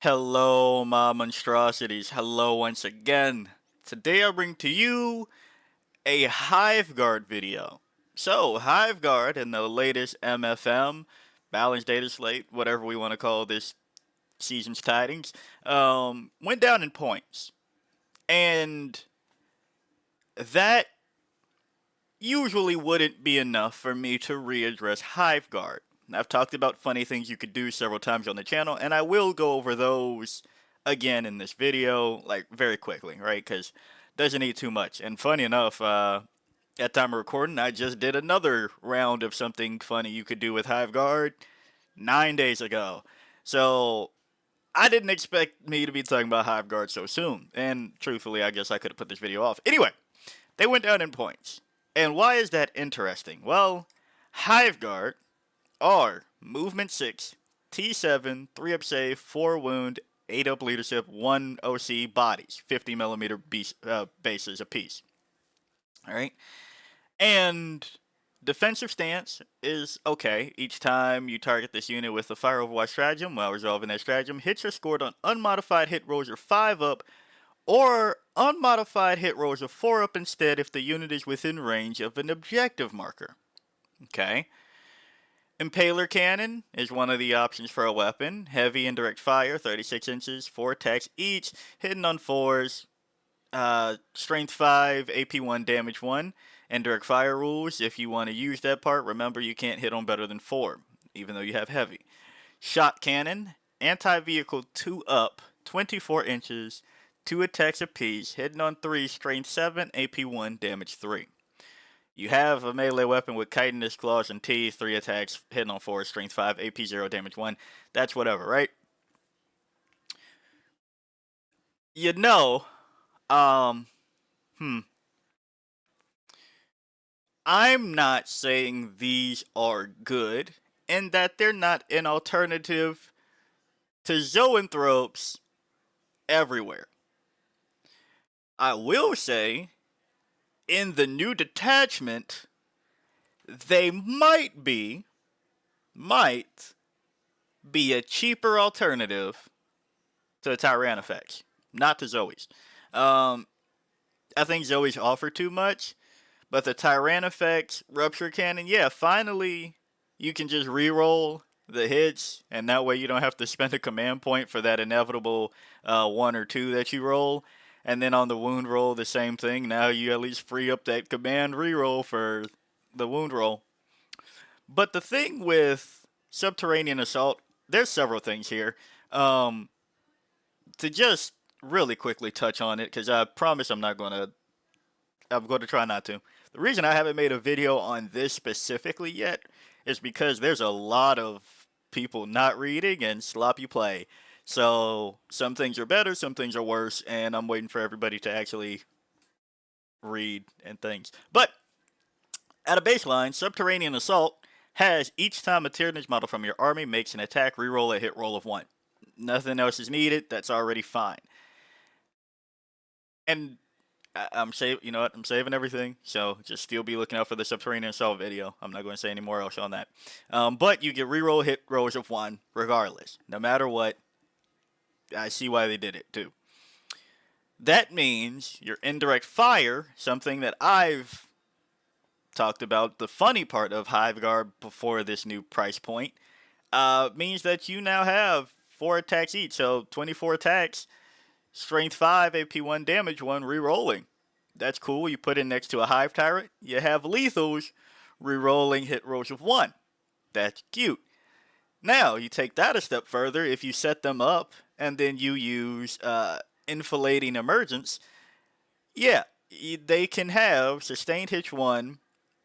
Hello, my monstrosities. Hello once again. Today I bring to you a Hiveguard video. So, Hiveguard in the latest MFM, Balanced Data Slate, whatever we want to call this season's tidings, went down in points. And that usually wouldn't be enough for me to readdress Hiveguard. I've talked about funny things you could do several times on the channel, and I will go over those again in this video, like very quickly, right? Because doesn't need too much. And funny enough, at time of recording, I just did another round of something funny you could do with Hiveguard 9 days ago. So I didn't expect me to be talking about Hiveguard so soon. And truthfully, I guess I could have put this video off. Anyway, they went down in points. And why is that interesting? Well, Hiveguard are movement 6, T7, 3 up save, 4 wound, 8 up leadership, 1 OC bodies, 50mm bases apiece. Alright? And defensive stance is okay. Each time you target this unit with a fire overwatch stratagem, while resolving that stratagem, hits are scored on unmodified hit rolls are 5 up, or unmodified hit rolls are 4 up instead if the unit is within range of an objective marker. Okay. Impaler Cannon is one of the options for a weapon. Heavy indirect fire, 36 inches, 4 attacks each, hitting on 4s, strength 5, AP 1, damage 1. Indirect fire rules, if you want to use that part, remember you can't hit on better than 4, even though you have heavy. Shot Cannon, anti-vehicle 2 up, 24 inches, 2 attacks apiece, hitting on 3, strength 7, AP 1, damage 3. You have a melee weapon with chitinous claws and teeth, 3 attacks, hitting on 4, strength 5, AP 0, damage 1. That's whatever, right? You know, um, I'm not saying these are good, and that they're not an alternative to zoanthropes everywhere. I will say, in the new detachment, they might be a cheaper alternative to Tyranids, not to Zoes. I think Zoes offer too much, but the Tyranids Rupture Cannon, yeah, finally you can just reroll the hits, and that way you don't have to spend a command point for that inevitable 1 or 2 that you roll. And then on the wound roll, the same thing. Now you at least free up that command reroll for the wound roll. But the thing with Subterranean Assault, there's several things here. To just really quickly touch on it, because I promise I'm going to try not to. The reason I haven't made a video on this specifically yet is because there's a lot of people not reading and sloppy play. So some things are better, some things are worse, and I'm waiting for everybody to actually read and things. But at a baseline, Subterranean Assault has each time a Tyranids model from your army makes an attack, reroll a hit roll of 1. Nothing else is needed. That's already fine. And I'm saving, you know what? I'm saving everything, so just still be looking out for the Subterranean Assault video. I'm not going to say any more else on that. But you get reroll hit rolls of 1 regardless, no matter what. I see why they did it too. That means your indirect fire, something that I've talked about, the funny part of Hiveguard before this new price point, means that you now have 4 attacks each, so 24 attacks, strength 5, AP 1, damage 1, rerolling. That's cool. You put it next to a Hive Tyrant. You have lethals, rerolling hit rolls of 1. That's cute. Now, you take that a step further. If you set them up and then you use Infilating Emergence, yeah, they can have Sustained Hit 1,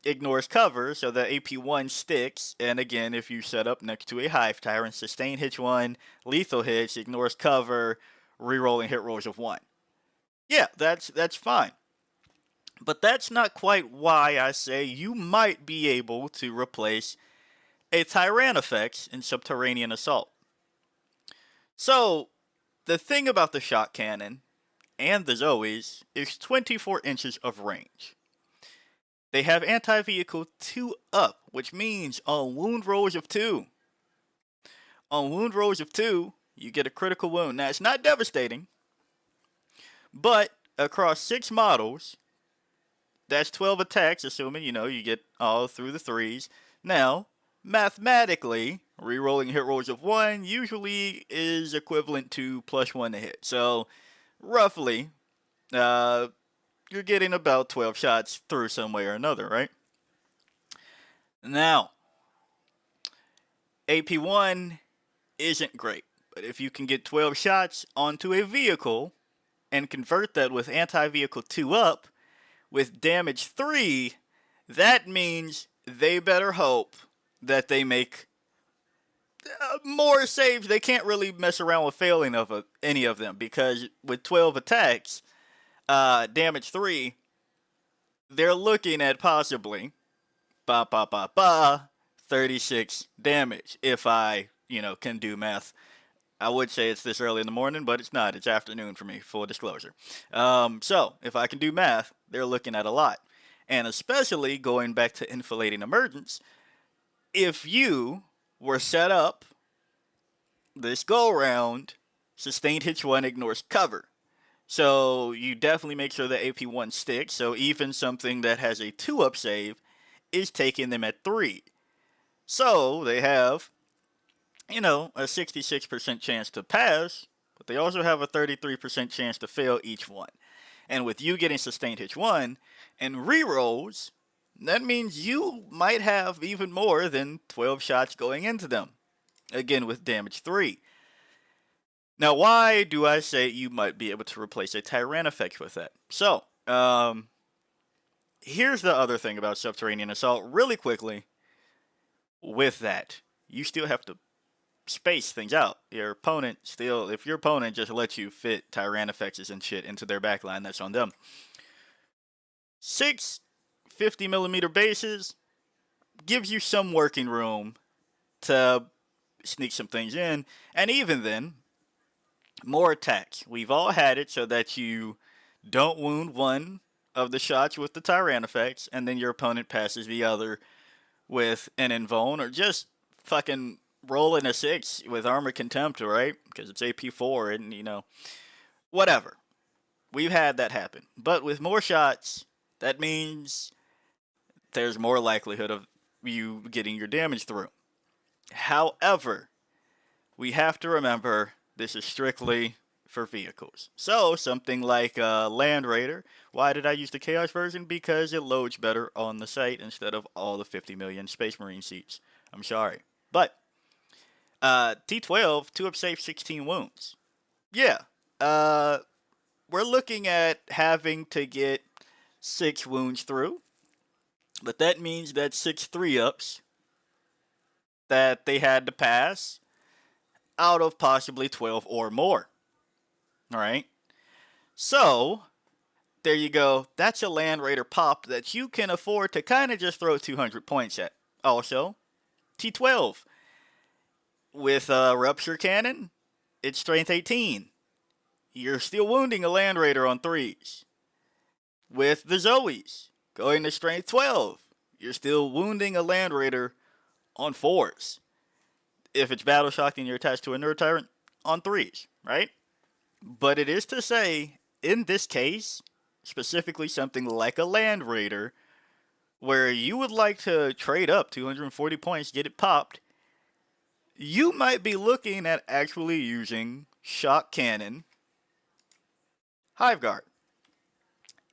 ignores cover, so the AP1 sticks. And again, if you set up next to a Hive Tyrant, Sustained Hit 1, lethal hits, ignores cover, rerolling hit rolls of 1. Yeah, that's fine. But that's not quite why I say you might be able to replace a Tyranids in Subterranean Assault. So, the thing about the Shot Cannon and the Zoes is 24 inches of range. They have anti-vehicle 2 up, which means on wound rolls of 2. On wound rolls of 2, you get a critical wound. Now, it's not devastating, but across 6 models, that's 12 attacks, assuming, you get all through the 3s. Now, mathematically, rerolling hit rolls of 1 usually is equivalent to +1 to hit. So, roughly, you're getting about 12 shots through some way or another, right? Now, AP1 isn't great, but if you can get 12 shots onto a vehicle and convert that with AntiVehicle 2 up with damage 3, that means they better hope that they make more saves. They can't really mess around with failing of any of them, because with 12 attacks, damage 3, they're looking at possibly 36 damage if I, can do math. I would say it's this early in the morning, but it's not. It's afternoon for me, full disclosure. So, if I can do math, they're looking at a lot. And especially going back to Infilating Emergence, if you were set up this go round, Sustained Hit 1 ignores cover. So, you definitely make sure the AP1 sticks, so even something that has a 2-up save is taking them at 3. So, they have a 66% chance to pass, but they also have a 33% chance to fail each one. And with you getting Sustained Hit 1 and rerolls, that means you might have even more than 12 shots going into them. Again, with damage 3. Now, why do I say you might be able to replace a Tyranids with that? So, here's the other thing about Subterranean Assault, really quickly. With that, you still have to space things out. If your opponent just lets you fit Tyranids and shit into their backline, that's on them. 6 50mm bases gives you some working room to sneak some things in, and even then, more attacks. We've all had it so that you don't wound one of the shots with the Tyranids, and then your opponent passes the other with an invuln, or just fucking rolling a 6 with Armor Contempt, right? Because it's AP4 and, whatever. We've had that happen. But with more shots, that means there's more likelihood of you getting your damage through. However, we have to remember this is strictly for vehicles. So, something like Land Raider. Why did I use the Chaos version? Because it loads better on the site instead of all the 50 million Space Marine seats. I'm sorry. But T12, 2-up save, 16 wounds. Yeah. We're looking at having to get 6 wounds through. But that means that 6 3-ups that they had to pass out of possibly 12 or more. Alright? So, there you go. That's a Land Raider pop that you can afford to kind of just throw 200 points at. Also, T12. With Rupture Cannon, it's Strength 18. You're still wounding a Land Raider on 3s. With the Zoes, going to Strength 12, you're still wounding a Land Raider on 4s. If it's Battle Shocked and you're attached to a Nerd Tyrant, on 3s, right? But it is to say, in this case, specifically something like a Land Raider, where you would like to trade up 240 points, get it popped, you might be looking at actually using Shock Cannon Hiveguard.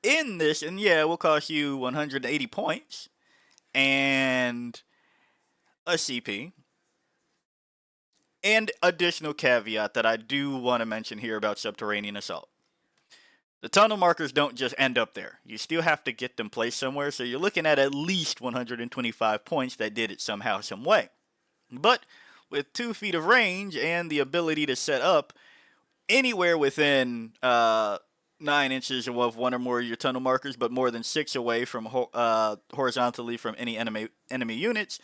In this, and yeah, it will cost you 180 points and a CP. And additional caveat that I do want to mention here about Subterranean Assault. The tunnel markers don't just end up there. You still have to get them placed somewhere, so you're looking at least 125 points that did it somehow, some way. But with 2 feet of range and the ability to set up anywhere within 9 inches above 1 or more of your tunnel markers, but more than 6 away from horizontally from any enemy units,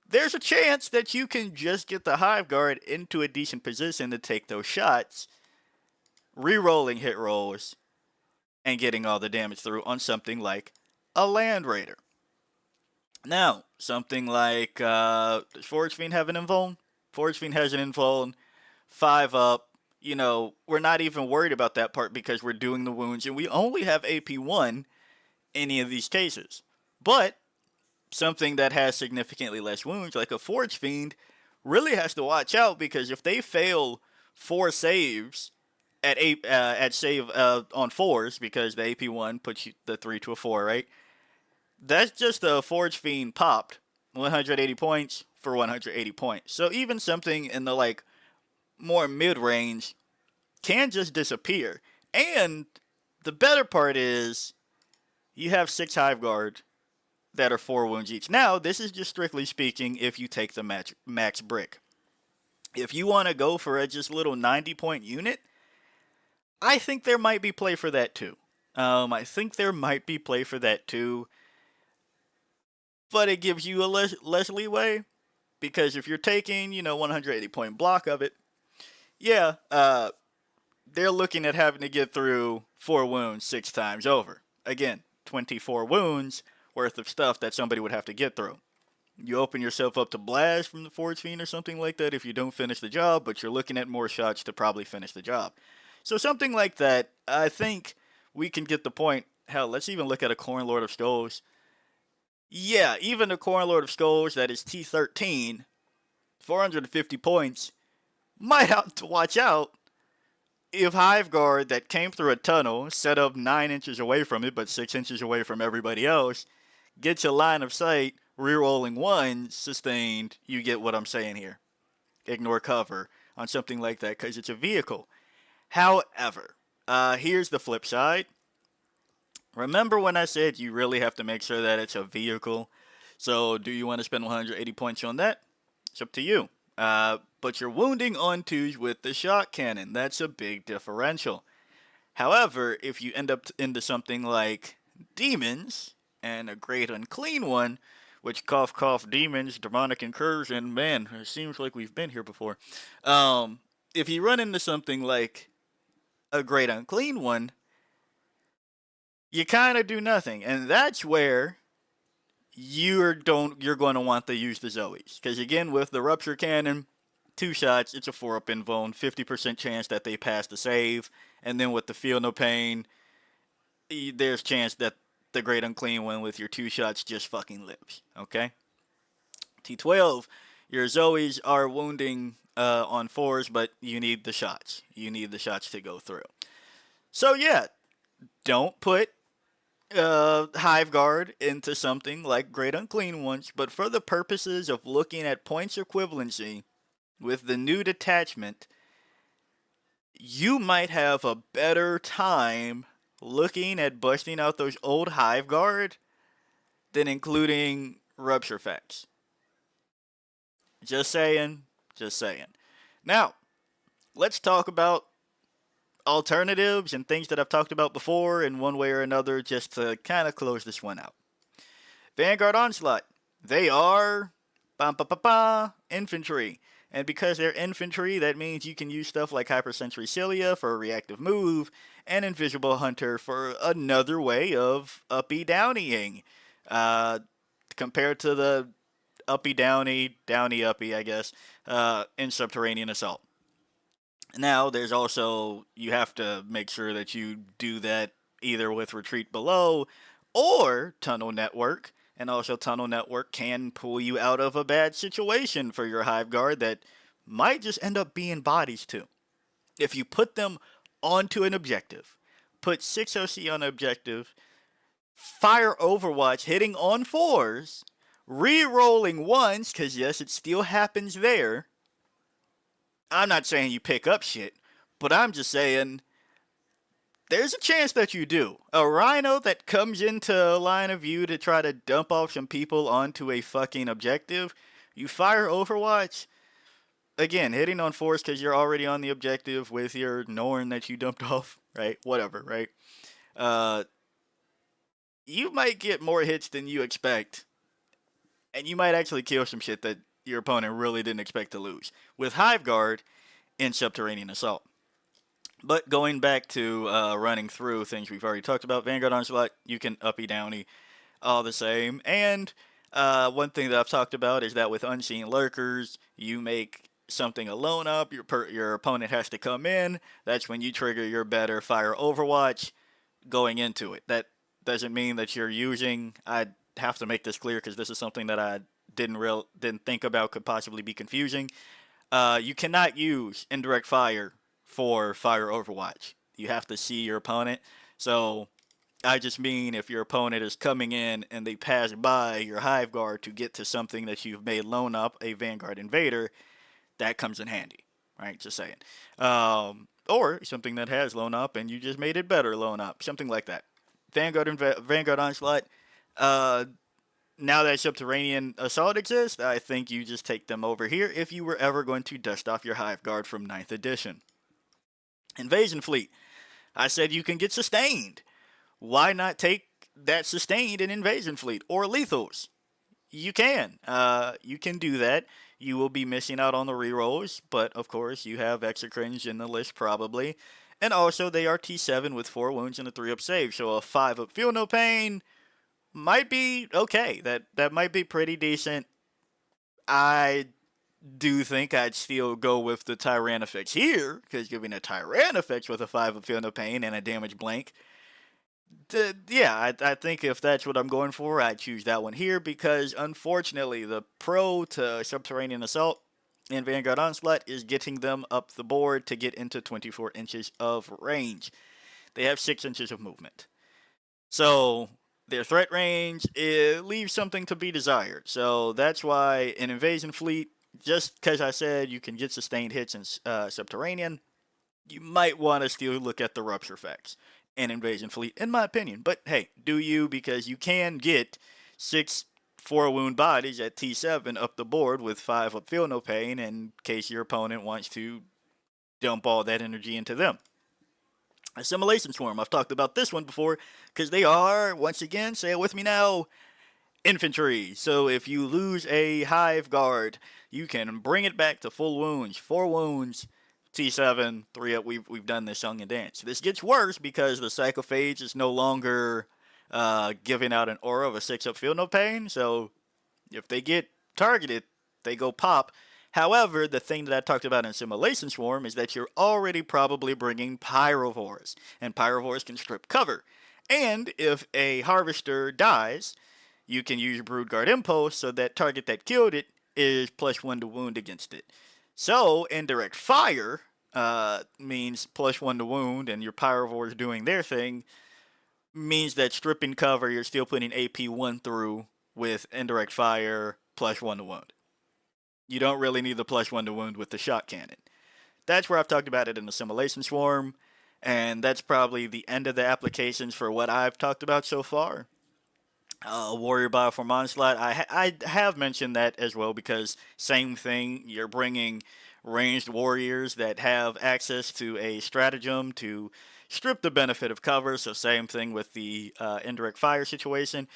there's a chance that you can just get the Hiveguard into a decent position to take those shots, re-rolling hit rolls, and getting all the damage through on something like a Land Raider. Now, something like, does Forge Fiend have an invuln? Forge Fiend has an invuln. 5 up. We're not even worried about that part because we're doing the wounds and we only have AP1 in any of these cases. But something that has significantly less wounds, like a Forge Fiend, really has to watch out because if they fail 4 saves at save on 4s, because the AP1 puts the 3 to a 4, right? That's just a Forge Fiend popped 180 points for 180 points. So even something in the more mid range can just disappear. And the better part is you have 6 Hiveguard that are 4 wounds each. Now, this is just strictly speaking if you take the max brick. If you want to go for a just little 90-point unit, I think there might be play for that too. I think there might be play for that too. But it gives you a less leeway. Because if you're taking, 180 point block of it, yeah, they're looking at having to get through 4 wounds 6 times over. Again, 24 wounds worth of stuff that somebody would have to get through. You open yourself up to blast from the Forge Fiend or something like that if you don't finish the job, but you're looking at more shots to probably finish the job. So something like that, I think we can get the point. Hell, let's even look at a Khorne Lord of Skulls. Yeah, even a Khorne Lord of Skulls that is T13, 450 points, might have to watch out if Hiveguard that came through a tunnel, set up 9 inches away from it, but 6 inches away from everybody else, gets a line of sight, rerolling 1, sustained, you get what I'm saying here. Ignore cover on something like that because it's a vehicle. However, here's the flip side. Remember when I said you really have to make sure that it's a vehicle? So do you want to spend 180 points on that? It's up to you. But you're wounding on 2s with the shot cannon. That's a big differential. However, if you end up into something like demons and a great unclean one, which cough cough demons, demonic incursion, man, it seems like we've been here before. If you run into something like a great unclean one, you kind of do nothing, and that's where you're going to want to use the Zoes, because again, with the rupture cannon, 2 shots, it's a 4-up invuln, 50% chance that they pass the save, and then with the feel no pain, there's chance that the great unclean one with your 2 shots just fucking lives. Okay. T12, your Zoes are wounding on 4s, but you need the shots. You need the shots to go through. So yeah, don't put Hiveguard into something like Great Unclean Ones, but for the purposes of looking at points equivalency with the new detachment, you might have a better time looking at busting out those old Hiveguard than including Rupture Facts. Just saying, just saying. Now, let's talk about alternatives and things that I've talked about before in one way or another just to kind of close this one out. Vanguard Onslaught. They are infantry. And because they're infantry, that means you can use stuff like Hypersensory Cilia for a reactive move and Invisible Hunter for another way of uppy-downying. Compared to the uppy-downy, downy-uppy, I guess, in Subterranean Assault. Now, there's also, you have to make sure that you do that either with Retreat Below or Tunnel Network. And also, Tunnel Network can pull you out of a bad situation for your Hiveguard that might just end up being bodies too. If you put them onto an objective, put 6 OC on an objective, fire Overwatch hitting on 4s, re-rolling 1s, because yes, it still happens there. I'm not saying you pick up shit, but I'm just saying there's a chance that you do. A Rhino that comes into line of view to try to dump off some people onto a fucking objective, you fire Overwatch, again, hitting on 4s because you're already on the objective with your Norn that you dumped off, right? Whatever, right? You might get more hits than you expect, and you might actually kill some shit that your opponent really didn't expect to lose with Hiveguard in Subterranean Assault. But going back to running through things we've already talked about, Vanguard Onslaught, you can uppy downy all the same. And one thing that I've talked about is that with Unseen Lurkers, you make something alone up, your opponent has to come in. That's when you trigger your better fire overwatch going into it. That doesn't mean that you're using. I have to make this clear because this is something that I didn't think about could possibly be confusing. You cannot use indirect fire for fire overwatch. You have to see your opponent. So I just mean if your opponent is coming in and they pass by your Hiveguard to get to something that you've made loan up, a Vanguard Invader, that comes in handy, right? Just saying. Or something that has loan up and you just made it better loan up, something like that. Vanguard Onslaught. Uh, Now that Subterranean Assault exists, I think you just take them over here if you were ever going to dust off your Hiveguard from 9th edition. Invasion Fleet. I said you can get sustained. Why not take that sustained in Invasion Fleet or lethals? You can. You can do that. You will be missing out on the rerolls, but of course you have Exocringe in the list probably. And also they are T7 with 4 wounds and a 3-up save, so a 5-up feel no pain might be okay. That might be pretty decent. I do think I'd still go with the Tyranids here, because giving a Tyranids with a 5 of Feel No Pain and a damage blank, I think if that's what I'm going for, I'd choose that one here, because unfortunately the pro to Subterranean Assault and Vanguard Onslaught is getting them up the board to get into 24 inches of range. They have 6 inches of movement. So their threat range, it leaves something to be desired. So that's why an Invasion Fleet, just because I said you can get sustained hits in Subterranean, you might want to still look at the Rupture effects and Invasion Fleet, in my opinion. But hey, do you, because you can get 6 4-wound bodies at T7 up the board with 5 up Feel No Pain in case your opponent wants to dump all that energy into them. Assimilation Swarm. I've talked about this one before because they are, once again, say it with me now, infantry. So if you lose a Hiveguard, you can bring it back to full wounds, 4 wounds, T7, 3 up. We've done this song and dance. This gets worse because the Psychophage is no longer giving out an aura of a 6-up Feel No Pain. So if they get targeted, they go pop. However, the thing that I talked about in Assimilation Swarm is that you're already probably bringing Pyrovores, and Pyrovores can strip cover. And if a Harvester dies, you can use Broodguard Impulse so that target that killed it is +1 to wound against it. So, indirect fire means +1 to wound, and your Pyrovores doing their thing means that stripping cover, you're still putting AP 1 through with indirect fire +1 to wound. You don't really need the +1 to wound with the shot cannon. That's where I've talked about it in Assimilation Swarm, and that's probably the end of the applications for what I've talked about so far. Warrior Bioform Onslaught, I have mentioned that as well because same thing, you're bringing ranged warriors that have access to a stratagem to strip the benefit of cover, so same thing with the indirect fire situation.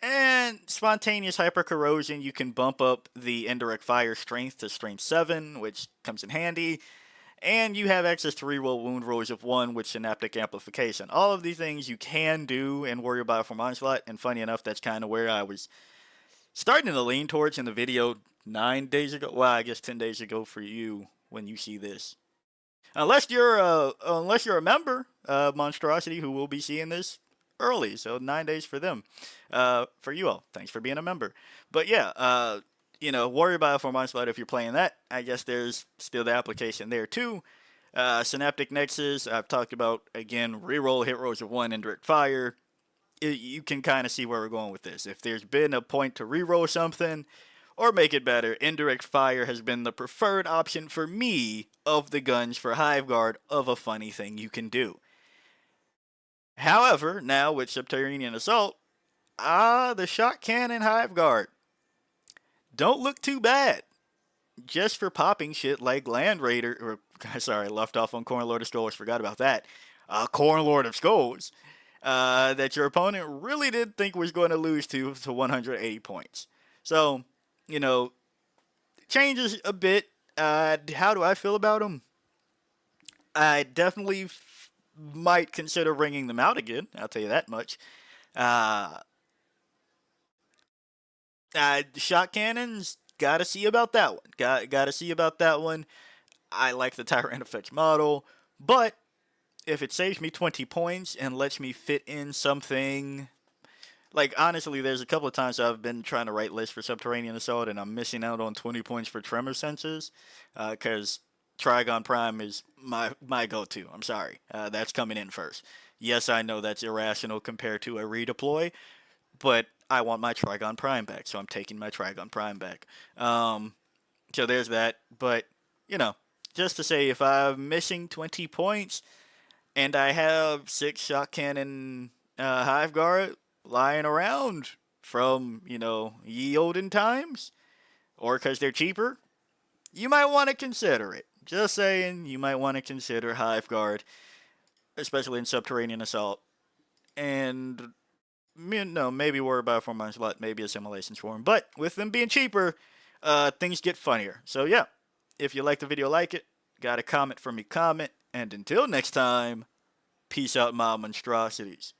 And Spontaneous Hypercorrosion, you can bump up the indirect fire strength to strength 7, which comes in handy. And you have access to reroll wound rolls of 1 with Synaptic Amplification. All of these things you can do in Warrior Bioform Onslaught, and funny enough, that's kind of where I was starting to lean towards in the video 9 days ago. Well, I guess 10 days ago for you when you see this. Unless you're a member of Monstrosity who will be seeing this early, so 9 days for them. For you all, thanks for being a member. But yeah, Warrior Bioform Onslaught, if you're playing that, I guess there's still the application there too. Synaptic Nexus, I've talked about, again, reroll hit rolls of 1, indirect fire. You can kind of see where we're going with this. If there's been a point to reroll something or make it better, indirect fire has been the preferred option for me of the guns for Hiveguard of a funny thing you can do. However, now with Subterranean Assault, the shot cannon Hiveguard don't look too bad. Just for popping shit like Land Raider, or sorry, left off on Corn Lord of Skulls, forgot about that. Corn Lord of Skulls, that your opponent really did think was going to lose to 180 points. So, changes a bit. How do I feel about them? I definitely might consider ringing them out again. I'll tell you that much. Shot cannons, gotta see about that one. Gotta see about that one. I like the Tyranids model, but if it saves me 20 points and lets me fit in something, like honestly, there's a couple of times I've been trying to write lists for Subterranean Assault and I'm missing out on 20 points for tremor sensors, because Trigon Prime is my go-to. I'm sorry, that's coming in first. Yes, I know that's irrational compared to a redeploy, but I want my Trigon Prime back, so I'm taking my Trigon Prime back. So there's that. But you know, just to say, if I'm missing 20 points and I have 6 shot cannon Hiveguard lying around from ye olden times, or because they're cheaper, you might want to consider it. Just saying, you might want to consider Hiveguard, especially in Subterranean Assault. And no, maybe worry about 4 months, but maybe Assimilation Swarm. But with them being cheaper, things get funnier. So yeah, if you like the video, like it. Got a comment from me, comment. And until next time, peace out, my monstrosities.